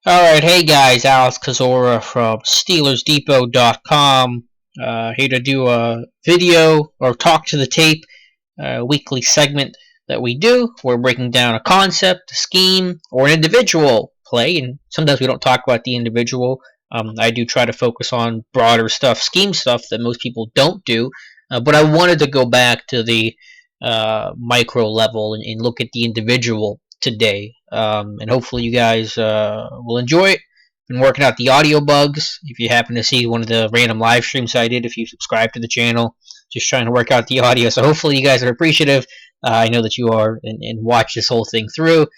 Alright, hey guys, Alex Kazora from SteelersDepot.com. Here to do a video or talk to the tape weekly segment that we do. We're breaking down a concept, a scheme, or an individual play, and sometimes we don't talk about the individual. I do try to focus on broader stuff, scheme stuff that most people don't do, but I wanted to go back to the micro level and look at the individual today. And hopefully you guys will enjoy it. Been working out the audio bugs. If you happen to see one of the random live streams I did, if you subscribe to the channel, just trying to work out the audio. So hopefully you guys are appreciative. I know that you are, and watch this whole thing through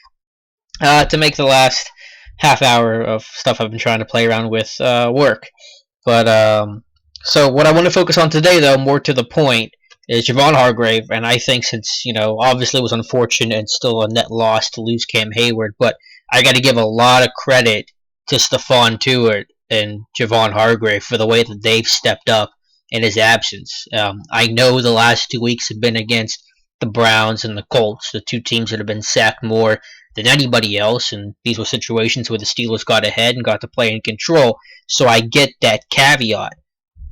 to make the last half hour of stuff I've been trying to play around with work. But so what I want to focus on today, though, more to the point, is Javon Hargrave, and I think since obviously it was unfortunate and still a net loss to lose Cam Hayward, but I got to give a lot of credit to Stephon Tuitt and Javon Hargrave for the way that they've stepped up in his absence. I know the last 2 weeks have been against the Browns and the Colts, the two teams that have been sacked more than anybody else, and these were situations where the Steelers got ahead and got to play in control. So I get that caveat,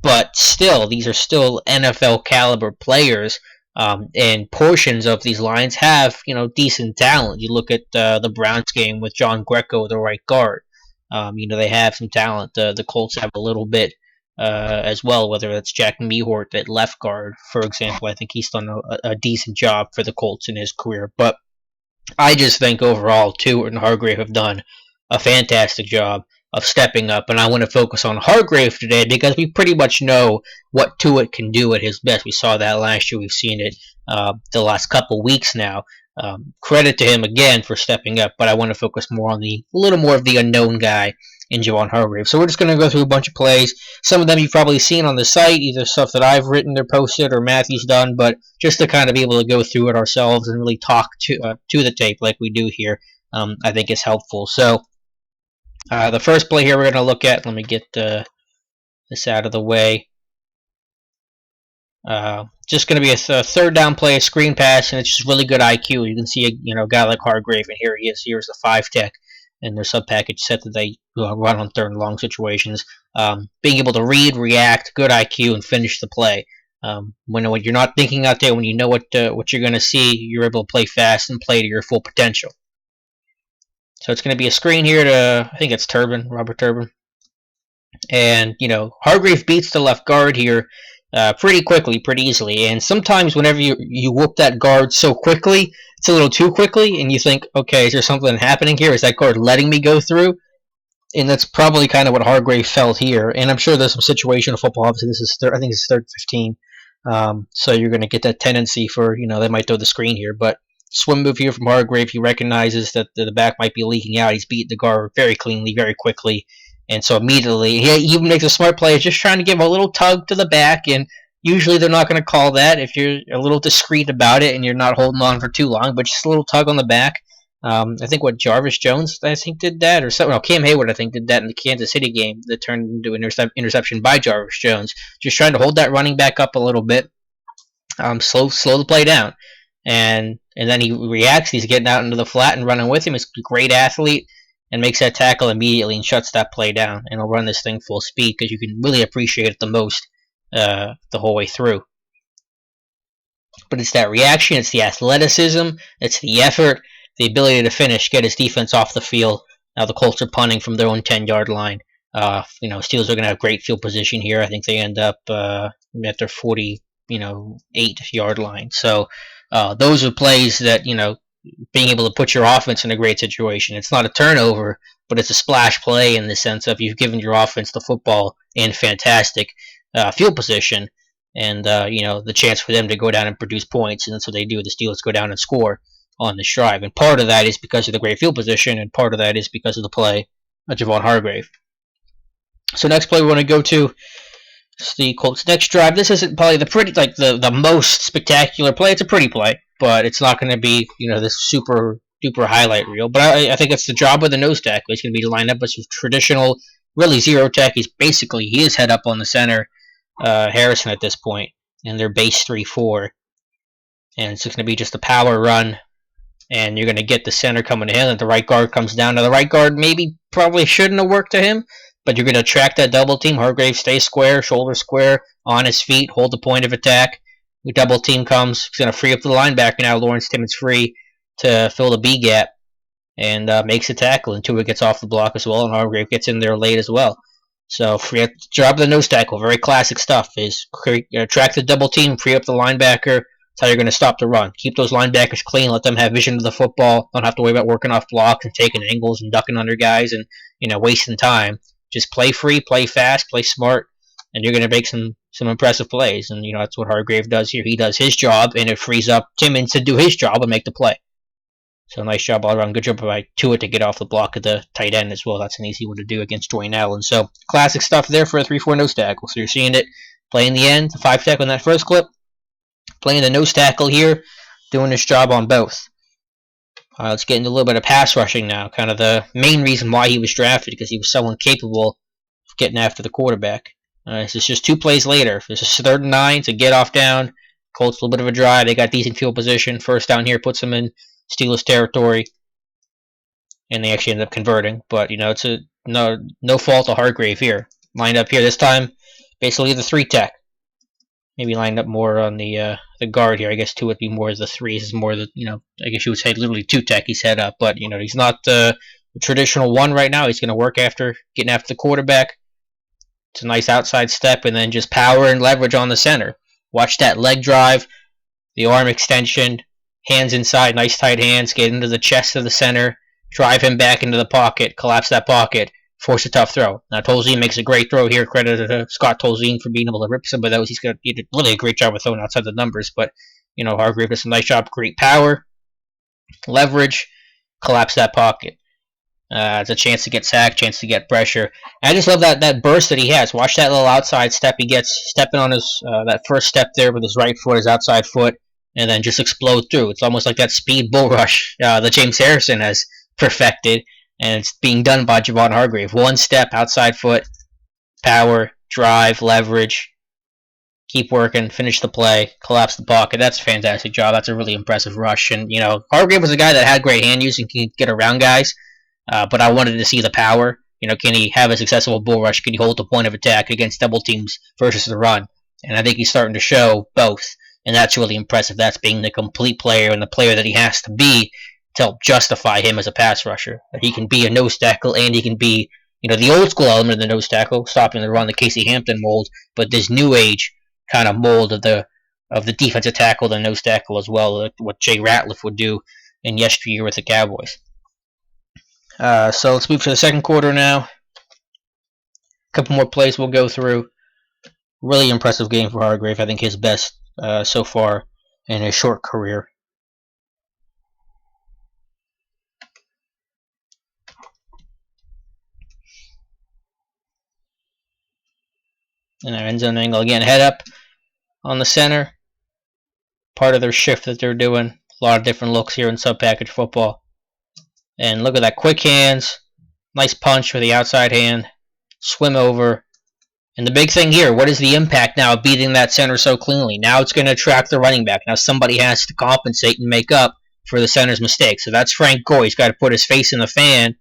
but still, these are still NFL caliber players, and portions of these lines have decent talent. You look at the Browns game with John Greco, the right guard. They have some talent. The Colts have a little bit as well, whether it's Jack Mehort at left guard, for example. I think he's done a decent job for the Colts in his career. But I just think overall, Tuitt and Hargrave have done a fantastic job of stepping up, and I want to focus on Hargrave today because we pretty much know what Tuitt can do at his best. We saw that last year. We've seen it the last couple weeks now. Credit to him again for stepping up, but I want to focus more on a little more of the unknown guy in Javon Hargrave. So we're just going to go through a bunch of plays. Some of them you've probably seen on the site, either stuff that I've written or posted or Matthew's done, but just to kind of be able to go through it ourselves and really talk to the tape like we do here, I think is helpful. So the first play here we're going to look at, let me get this out of the way. Just going to be a third down play, a screen pass, and it's just really good IQ. You can see a guy like Hargrave, and here he is. Here's the 5-tech and their sub-package set that they run on third and long situations. Being able to read, react, good IQ, and finish the play. When you're not thinking out there, when you know what you're going to see, you're able to play fast and play to your full potential. So it's going to be a screen here to, I think it's Robert Turbin. And, Hargrave beats the left guard here pretty quickly, pretty easily. And sometimes whenever you whoop that guard so quickly, it's a little too quickly, and you think, okay, is there something happening here? Is that guard letting me go through? And that's probably kind of what Hargrave felt here. And I'm sure there's some situational football. Obviously, this is I think it's third 15. So you're going to get that tendency for, they might throw the screen here. But swim move here from Hargrave. He recognizes that the back might be leaking out. He's beaten the guard very cleanly, very quickly. And so immediately, he even makes a smart play, just trying to give a little tug to the back. And usually they're not going to call that if you're a little discreet about it and you're not holding on for too long, but just a little tug on the back. I think Jarvis Jones, I think, did that, or something. No, Cam Hayward, I think, did that in the Kansas City game that turned into an interception by Jarvis Jones. Just trying to hold that running back up a little bit, slow the play down, and then he reacts. He's getting out into the flat and running with him. He's a great athlete and makes that tackle immediately and shuts that play down. And he'll run this thing full speed because you can really appreciate it the most the whole way through. But it's that reaction, it's the athleticism, it's the effort, the ability to finish, get his defense off the field. Now the Colts are punting from their own 10-yard line. Steelers are going to have great field position here. I think they end up at their 48-yard line. So those are plays that, being able to put your offense in a great situation. It's not a turnover, but it's a splash play in the sense of you've given your offense the football in fantastic field position, and the chance for them to go down and produce points. And that's what they do. The Steelers go down and score on this drive. And part of that is because of the great field position, and part of that is because of the play of Javon Hargrave. So next play we want to go to is the Colts' next drive. This isn't probably the most spectacular play. It's a pretty play, but it's not going to be this super duper highlight reel. But I think it's the job of the nose tackle. He's going to be lined up as a traditional, really zero tech. He is head up on the center, Harrison at this point, and their base 3-4, and it's going to be just a power run. and you're going to get the center coming in, and the right guard comes down. Now, the right guard probably shouldn't have worked to him, but you're going to attract that double team. Hargrave stays square, shoulder square, on his feet, hold the point of attack. The double team comes, he's going to free up the linebacker now. Lawrence Timmons free to fill the B gap and makes a tackle, and Tua gets off the block as well, and Hargrave gets in there late as well. So free up, drop the nose tackle, very classic stuff, is attract the double team, free up the linebacker. That's how you're going to stop the run. Keep those linebackers clean, let them have vision of the football, don't have to worry about working off blocks and taking angles and ducking under guys and wasting time. Just play free, play fast, play smart, and you're going to make some impressive plays. And that's what Hargrave does here. He does his job, and it frees up Timmons to do his job and make the play. So nice job all around. Good job by Tua to get off the block of the tight end as well. That's an easy one to do against Dwayne Allen. So classic stuff there for a 3-4 nose tackle. So you're seeing it playing the end, the 5 tackle in that first clip, playing the nose tackle here, doing his job on both. Let's get into a little bit of pass rushing now. Kind of the main reason why he was drafted, because he was so incapable of getting after the quarterback. This is just 2 plays later. This is 3rd and 9 to get off down. Colts a little bit of a drive. They got decent field position. First down here puts them in Steelers territory, and they actually end up converting. But it's no fault of Hargrave here. Lined up here this time, basically the 3 tech. Maybe lined up more on the guard here. I guess 2 would be more as the 3. This is more the I guess you would say literally 2 tech he's set up. But he's not the traditional 1 right now. He's going to work after getting after the quarterback. It's a nice outside step, and then just power and leverage on the center. Watch that leg drive, the arm extension. Hands inside, nice tight hands, get into the chest of the center, drive him back into the pocket, collapse that pocket, force a tough throw. Now, Tolzien makes a great throw here. Credit to Scott Tolzien for being able to rip some of those. He did really a great job of throwing outside the numbers, but, Hargrave does a nice job. Great power, leverage, collapse that pocket. It's a chance to get sacked, chance to get pressure. And I just love that burst that he has. Watch that little outside step he gets, stepping on his that first step there with his right foot, his outside foot, and then just explode through. It's almost like that speed Bulrush that James Harrison has perfected, and it's being done by Javon Hargrave. 1 step, outside foot, power, drive, leverage, keep working, finish the play, collapse the pocket. That's a fantastic job. That's a really impressive rush. And, Hargrave was a guy that had great hand use and can get around guys, but I wanted to see the power. Can he have a successful bull rush? Can he hold the point of attack against double teams versus the run? And I think he's starting to show both. And that's really impressive. That's being the complete player and the player that he has to be to help justify him as a pass rusher. That he can be a nose tackle and he can be, the old school element of the nose tackle, stopping the run, the Casey Hampton mold, but this new age kind of mold of the defensive tackle, the nose tackle as well, what Jay Ratliff would do in yesteryear with the Cowboys. So let's move to the second quarter now. A couple more plays we'll go through. Really impressive game for Hargrave. I think his best so far in his short career. And our end zone angle again, head up on the center. Part of their shift that they're doing. A lot of different looks here in sub-package football. And look at that, quick hands. Nice punch with the outside hand. Swim over. And the big thing here, what is the impact now of beating that center so cleanly? Now it's going to attract the running back. Now somebody has to compensate and make up for the center's mistake. So that's Frank Gore. He's got to put his face in the fan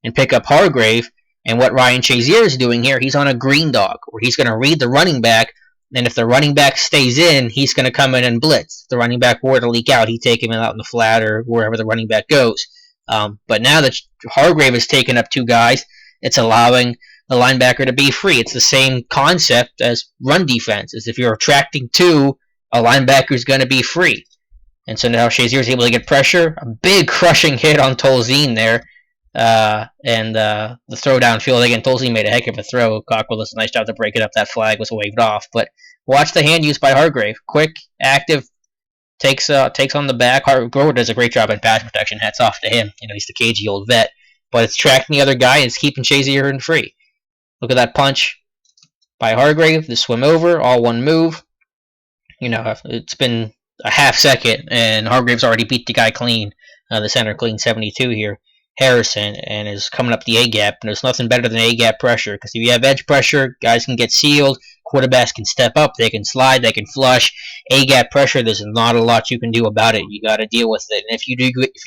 and pick up Hargrave. And what Ryan Shazier is doing here, he's on a green dog, where he's going to read the running back, and if the running back stays in, he's going to come in and blitz. If the running back were to leak out, he'd take him out in the flat or wherever the running back goes. But now that Hargrave has taken up 2 guys, it's allowing the linebacker to be free. It's the same concept as run defense. Is if you're attracting 2, a linebacker is going to be free. And so now Shazier is able to get pressure. A big crushing hit on Tolzien there. And the throw downfield, again, Tolzien made a heck of a throw. Cockrell does a nice job to break it up. That flag was waved off. But watch the hand use by Hargrave. Quick, active, takes on the back. Hargrave does a great job in pass protection. Hats off to him. He's the cagey old vet. But it's tracking the other guy and it's keeping Shazier in free. Look at that punch by Hargrave. The swim over, all one move. It's been a half second and Hargrave's already beat the guy clean. The center clean 72 here. Harrison, and is coming up the A-gap, and there's nothing better than A-gap pressure, because if you have edge pressure, guys can get sealed, quarterbacks can step up, they can slide, they can flush. A-gap pressure, there's not a lot you can do about it. You got to deal with it. And if you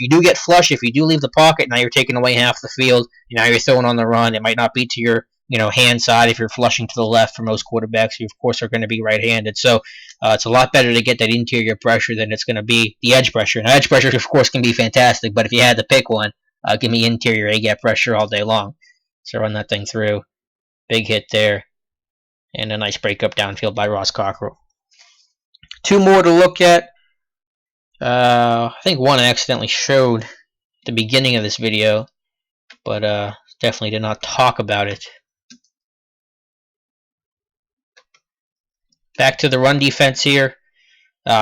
do get flush, if you do leave the pocket, now you're taking away half the field. Now you're throwing on the run. It might not be to your hand side if you're flushing to the left. For most quarterbacks, you of course are going to be right-handed. So it's a lot better to get that interior pressure than it's going to be the edge pressure. Now, edge pressure, of course, can be fantastic, but if you had to pick one, give me interior A-gap pressure all day long. So run that thing through. Big hit there. And a nice breakup downfield by Ross Cockrell. Two more to look at. I think one I accidentally showed at the beginning of this video, but definitely did not talk about it. Back to the run defense here.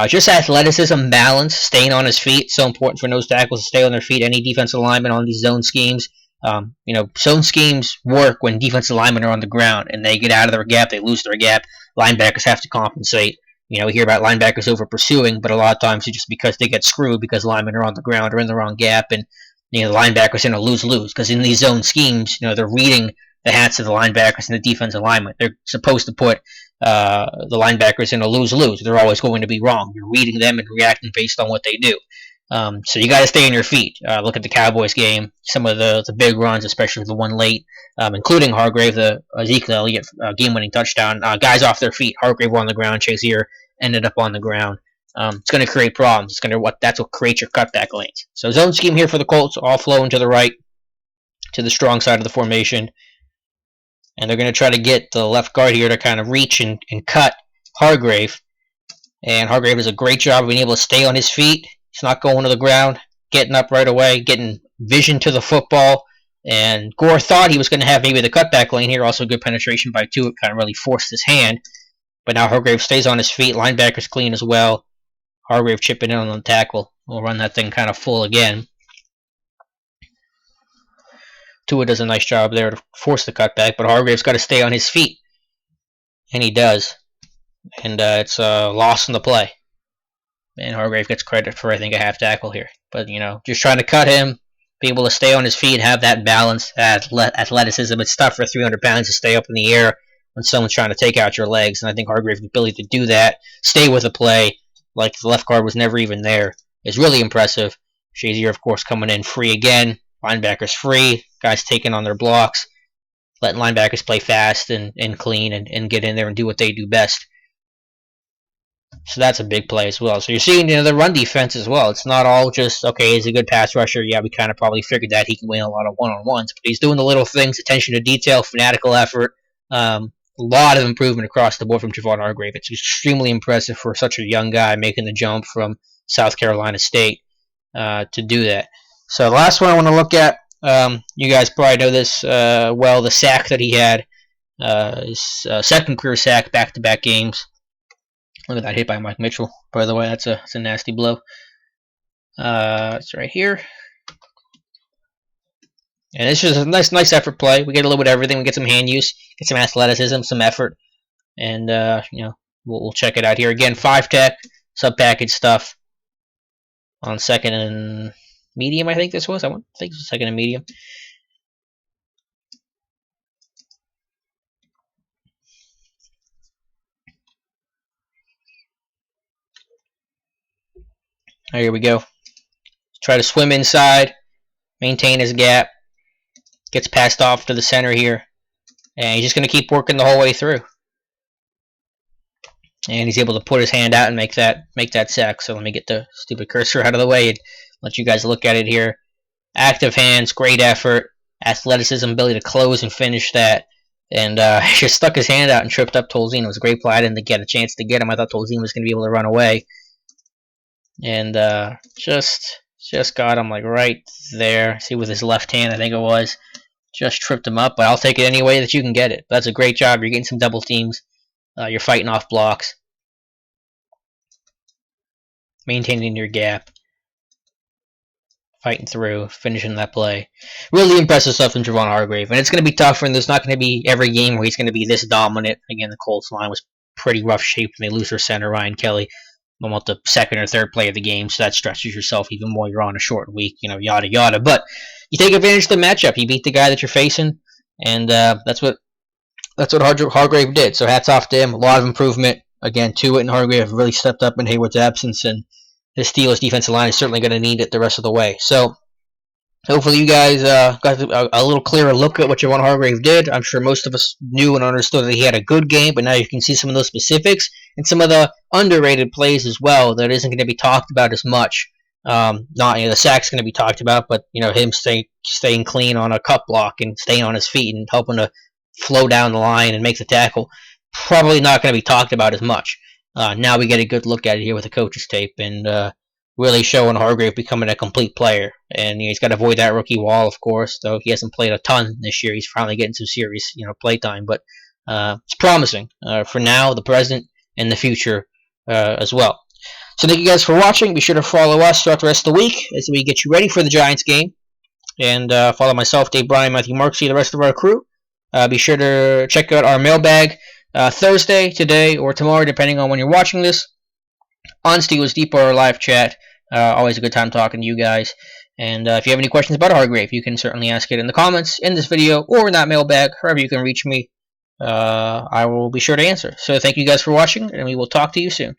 Just athleticism, balance, staying on his feet. So important for nose tackles to stay on their feet. Any defensive lineman on these zone schemes. Zone schemes work when defensive linemen are on the ground and they get out of their gap, they lose their gap. Linebackers have to compensate. We hear about linebackers over pursuing, but a lot of times it's just because they get screwed because linemen are on the ground or in the wrong gap, and the linebackers are in a lose-lose because in these zone schemes, they're reading the hats of the linebackers and the defensive linemen. They're supposed to put the linebackers in a lose-lose. They're always going to be wrong. You're reading them and reacting based on what they do. So you got to stay on your feet. Look at the Cowboys game. Some of the big runs, especially the one late, including Hargrave, the Ezekiel Elliott game-winning touchdown. Guys off their feet. Hargrave on the ground. Shazier ended up on the ground. It's going to create problems. That's what creates your cutback lanes. So zone scheme here for the Colts, all flowing to the right, to the strong side of the formation. And they're going to try to get the left guard here to kind of reach and cut Hargrave. And Hargrave does a great job of being able to stay on his feet. He's not going to the ground, getting up right away, getting vision to the football. And Gore thought he was going to have maybe the cutback lane here. Also good penetration by Tuitt, kind of really forced his hand. But now Hargrave stays on his feet. Linebacker's clean as well. Hargrave chipping in on the tackle. We'll run that thing kind of full again. Tuitt does a nice job there to force the cutback, but Hargrave's got to stay on his feet. And he does. And it's a loss in the play. And Hargrave gets credit for, I think, a half tackle here. But, just trying to cut him, be able to stay on his feet, have that balance, athleticism. It's tough for 300 pounds to stay up in the air when someone's trying to take out your legs. And I think Hargrave's ability to do that, stay with the play, like the left guard was never even there, is really impressive. Shazier, of course, coming in free again. Linebackers free. Guys taking on their blocks. Letting linebackers play fast and clean and get in there and do what they do best. So that's a big play as well. So you're seeing the run defense as well. It's not all just, okay, he's a good pass rusher. Yeah, we kind of probably figured that he can win a lot of one-on-ones. But he's doing the little things, attention to detail, fanatical effort. A lot of improvement across the board from Javon Hargrave. It's extremely impressive for such a young guy making the jump from South Carolina State to do that. So the last one I want to look at, you guys probably know this well, the sack that he had. His second career sack, back-to-back games. Look at that hit by Mike Mitchell, by the way. That's a nasty blow. It's right here. And it's just a nice effort play. We get a little bit of everything. We get some hand use, get some athleticism, some effort. And, we'll check it out here. Again, 5-tech, sub-package stuff on second and medium, I think this was. I think it was second and medium. Here we go. Try to swim inside, maintain his gap. Gets passed off to the center here. And he's just going to keep working the whole way through. And he's able to put his hand out and make that sack. So let me get the stupid cursor out of the way and let you guys look at it here. Active hands, great effort, athleticism, ability to close and finish that. And just stuck his hand out and tripped up Tolzien. It was a great play. I didn't get a chance to get him. I thought Tolzien was going to be able to run away. And just got him like right there. See, with his left hand, I think it was. Just tripped him up, but I'll take it any way that you can get it. That's a great job. You're getting some double teams. You're fighting off blocks. Maintaining your gap. Fighting through, finishing that play. Really impressive stuff from Javon Hargrave. And it's going to be tough, and there's not going to be every game where he's going to be this dominant. Again, the Colts line was pretty rough shape when they lose their center, Ryan Kelly. Almost the second or third play of the game, so that stretches yourself even more. You're on a short week, yada yada. But you take advantage of the matchup. You beat the guy that you're facing, and that's what that's what Hargrave did. So hats off to him. A lot of improvement. Again, Tuitt and Hargrave have really stepped up in Hayward's absence, and his Steelers defensive line is certainly going to need it the rest of the way. So hopefully you guys got a little clearer look at what Javon Hargrave did. I'm sure most of us knew and understood that he had a good game, but now you can see some of those specifics and some of the underrated plays as well that isn't going to be talked about as much. Not the sack's going to be talked about, but him staying clean on a cut block and staying on his feet and helping to flow down the line and make the tackle, probably not going to be talked about as much. Now we get a good look at it here with the coach's tape and really showing Hargrave becoming a complete player. And he's got to avoid that rookie wall, of course, though he hasn't played a ton this year. He's finally getting some serious play time, but it's promising for now, the present, and the future as well. So thank you guys for watching. Be sure to follow us throughout the rest of the week as we get you ready for the Giants game. And follow myself, Dave Bryan, Matthew Marksy, the rest of our crew. Be sure to check out our mailbag Thursday, today, or tomorrow, depending on when you're watching this, on Steelers Deep or our live chat. Always a good time talking to you guys. And if you have any questions about Hargrave, you can certainly ask it in the comments in this video or in that mailbag, however you can reach me. I will be sure to answer. So thank you guys for watching, and we will talk to you soon.